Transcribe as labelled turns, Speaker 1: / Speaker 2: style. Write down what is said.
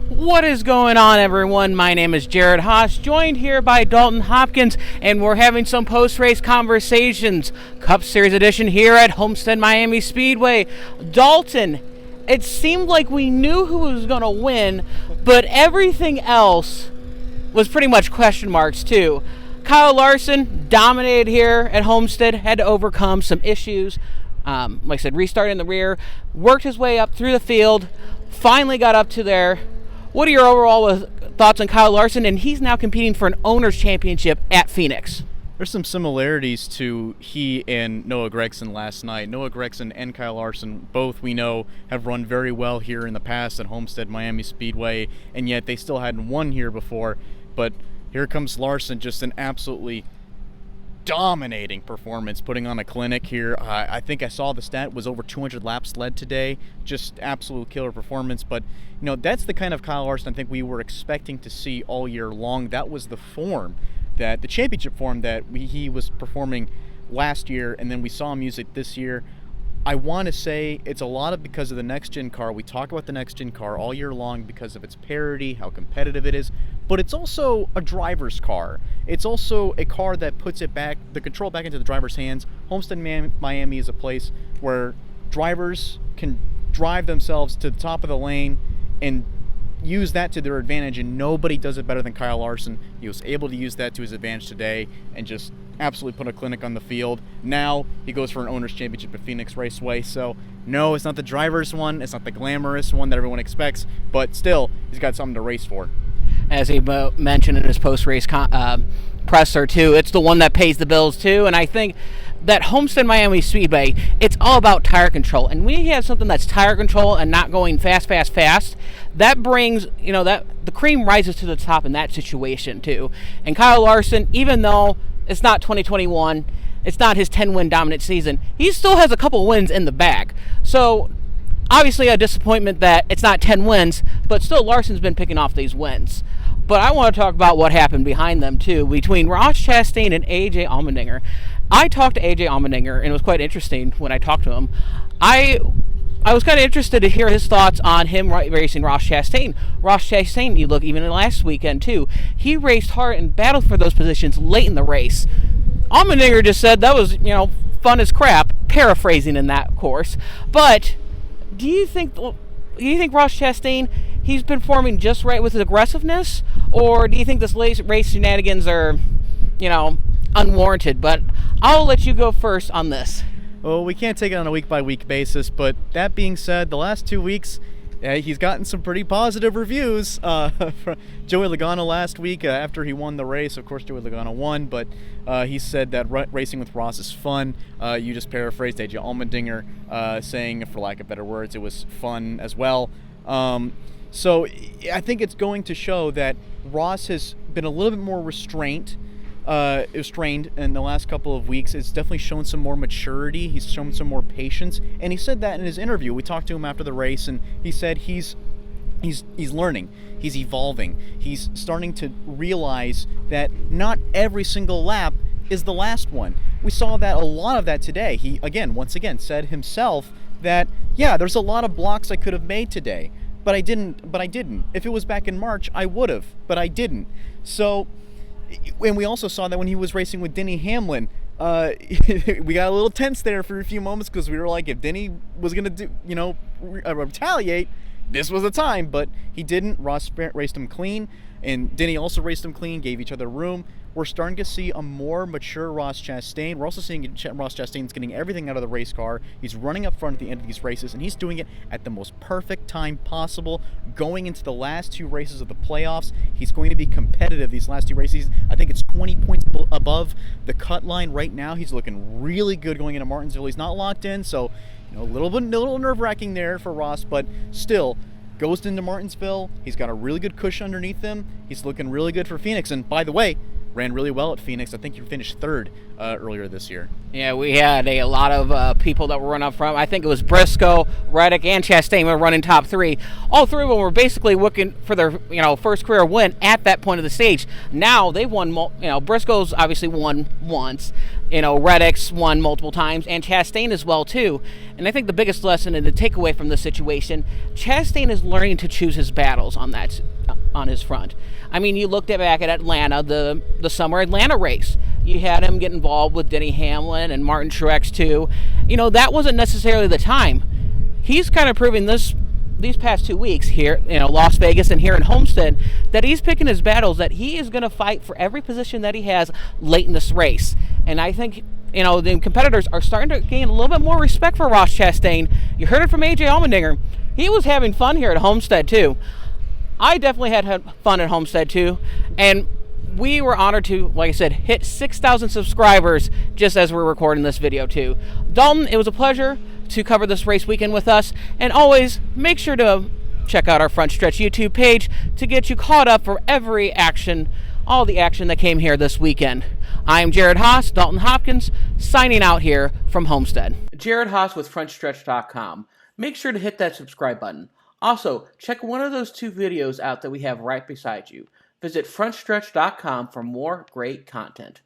Speaker 1: What is going on, everyone? My name is Jared Haas, joined here by Dalton Hopkins, and we're having some post-race conversations. Cup Series edition here at Homestead-Miami Speedway. Dalton, it seemed like we knew who was going to win, but everything else was pretty much question marks, too. Kyle Larson dominated here at Homestead, had to overcome some issues. Like I said, restart in the rear, worked his way up through the field, finally got up to there. What are your overall thoughts on Kyle Larson? And he's now competing for an owner's championship at Phoenix.
Speaker 2: There's some similarities to he and Noah Gragson last night. Noah Gragson and Kyle Larson, both we know, have run very well here in the past at Homestead-Miami Speedway, and yet they still hadn't won here before. But here comes Larson, just an absolutely dominating performance, putting on a clinic here. I think I saw the stat was over 200 laps led today. Just absolute killer performance. But you know, that's the kind of Kyle Larson I think we were expecting to see all year long. That was the form, that the championship form that he was performing last year, and then we saw him use it this year. I want to say it's a lot of because of the next-gen car. We talk about the next-gen car all year long because of its parity, how competitive it is, but it's also a driver's car. It's also a car that puts it back, the control back into the driver's hands. Homestead-Miami is a place where drivers can drive themselves to the top of the lane and use that to their advantage, and nobody does it better than Kyle Larson. He was able to use that to his advantage today and just absolutely put a clinic on the field. Now he goes for an owner's championship at Phoenix Raceway. So no, it's not the driver's one, it's not the glamorous one that everyone expects, but still, he's got something to race for.
Speaker 1: As he mentioned in his post-race presser too, it's the one that pays the bills too. And I think that Homestead-Miami Speedway, it's all about tire control. And when you have something that's tire control and not going fast, that brings, you know, that the cream rises to the top in that situation too. And Kyle Larson, even though it's not 2021, it's not his 10-win dominant season, he still has a couple wins in the bag. So obviously a disappointment that it's not 10 wins, but still Larson's been picking off these wins. But I want to talk about what happened behind them too, between Ross Chastain and AJ Allmendinger. I talked to AJ Allmendinger, and it was quite interesting when I talked to him. I was kind of interested to hear his thoughts on him racing Ross Chastain. Ross Chastain, you look even last weekend too, he raced hard and battled for those positions late in the race. Allmendinger just said that was, you know, fun as crap, paraphrasing in that, of course. But do you think Ross Chastain, he's been performing just right with his aggressiveness, or do you think this race shenanigans are, you know, unwarranted? But I'll let you go first on this.
Speaker 2: Well, we can't take it on a week-by-week basis, but that being said, the last 2 weeks, he's gotten some pretty positive reviews. From Joey Logano last week, after he won the race, of course Joey Logano won, but he said that racing with Ross is fun. You just paraphrased AJ Allmendinger saying, for lack of better words, it was fun as well. So I think it's going to show that Ross has been a little bit more restrained in the last couple of weeks. It's definitely shown some more maturity. He's shown some more patience, and he said that in his interview. We talked to him after the race, and he said he's learning, he's evolving, he's starting to realize that not every single lap is the last one. We saw that a lot of that today. He once again said himself that, yeah, there's a lot of blocks I could have made today, but I didn't. If it was back in March, I would have, but I didn't. So, and we also saw that when he was racing with Denny Hamlin, we got a little tense there for a few moments because we were like, if Denny was going to retaliate, this was the time, but he didn't. Ross raced him clean, and Denny also raced him clean, gave each other room. We're starting to see a more mature Ross Chastain. We're also seeing Ross Chastain's getting everything out of the race car. He's running up front at the end of these races, and he's doing it at the most perfect time possible. Going into the last two races of the playoffs, he's going to be competitive these last two races. I think it's 20 points above the cut line right now. He's looking really good going into Martinsville. He's not locked in, so a little nerve-wracking there for Ross, but still, goes into Martinsville. He's got a really good cushion underneath him. He's looking really good for Phoenix. And by the way, ran really well at Phoenix. I think he finished third earlier this year.
Speaker 1: Yeah, we had a lot of people that were running up front. I think it was Briscoe, Reddick, and Chastain were running top three. All three of them were basically looking for their first career win at that point of the stage. Now they've won. Briscoe's obviously won once. Reddick's won multiple times, and Chastain as well too. And I think the biggest lesson and the takeaway from this situation, Chastain is learning to choose his battles on his front. I mean, you looked back at Atlanta, the summer Atlanta race. You had him get involved with Denny Hamlin and Martin Truex too. That wasn't necessarily the time. He's kind of proving these past 2 weeks here, Las Vegas and here in Homestead, that he's picking his battles, that he is going to fight for every position that he has late in this race. And I think, the competitors are starting to gain a little bit more respect for Ross Chastain. You heard it from AJ Allmendinger. He was having fun here at Homestead too. I definitely had fun at Homestead too, and we were honored to, like I said, hit 6,000 subscribers just as we're recording this video too. Dalton, it was a pleasure to cover this race weekend with us, and always make sure to check out our Frontstretch YouTube page to get you caught up for every action, all the action that came here this weekend. I'm Jared Haas, Dalton Hopkins, signing out here from Homestead. Jared Haas with Frontstretch.com. Make sure to hit that subscribe button. Also, check one of those 2 videos out that we have right beside you. Visit Frontstretch.com for more great content.